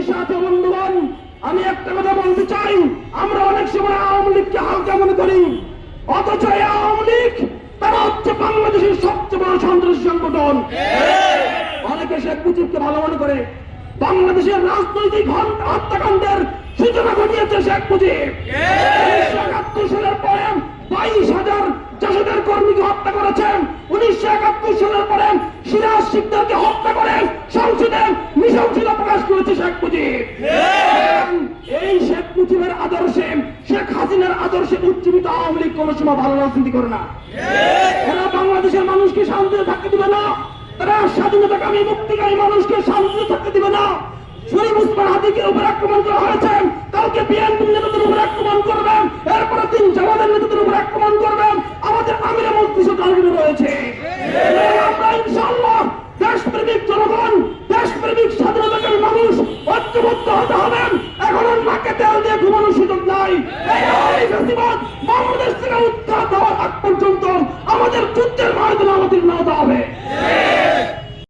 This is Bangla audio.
সাথে বন্ধুগণ, আমি একটা কথা বলতে চাই, আমরা অনেক সময় আওয়ামী লীগকে হালকা মনে করি, অথচ এই আওয়ামী লীগ তারা হচ্ছে বাংলাদেশের সবচেয়ে বড় সন্ত্রাসী সংগঠন। অনেকে শেখ মুজিবকে ভালো মনে করে, বাংলাদেশের রাজনৈতিক হত্যাকাণ্ডের সূচনা ঘটিয়েছে শেখ মুজিব। 1971 সালের পরে 22,000 জাসদের কর্মীকে হত্যা করেছেন। 1971 সালের পরে সিরাজ শিকদারকে হত্যা করে সংসদে নৃশংসতা প্রকাশ করেছে শেখ মুজিব। এই শেখ মুজিবের আদর্শে, শেখ হাসিনার আদর্শে উজ্জীবিত আওয়ামী লীগ কোন সময় ভালো রাজনীতি করে না। এরা বাংলাদেশের মানুষকে শান্তিতে থাকতে দিবে না, তারা স্বাধীনতাকামী মুক্তিকামী মানুষকে শান্তিতে থাকতে দিবে না। শরীফ ওসমান হাদিকে উপর আক্রমণ করা হয়েছে, কালকে বিএনপি নেতাদের উপর আক্রমণ করবেন, এরপরে দিন জামাতের নেতাদের উপর আক্রমণ করবেন, আমাদের আমিরে মজলিসও টার্গেটে রয়েছে। আমরা ইনশাআল্লাহ দেশপ্রেমিক জনগণ, দেশপ্রেমিক স্বাধীনতাকামী মানুষ ঐক্যবদ্ধ হতে হবেন। এখন আর নাকে তেল দিয়ে ঘুমানোর সুযোগ নাই। এই ফেসিবাদ বাংলাদেশ থেকে উদ্ধার হওয়ার আগ পর্যন্ত আমাদের যুদ্ধের ময়দানে আমাদের না হতে হবে।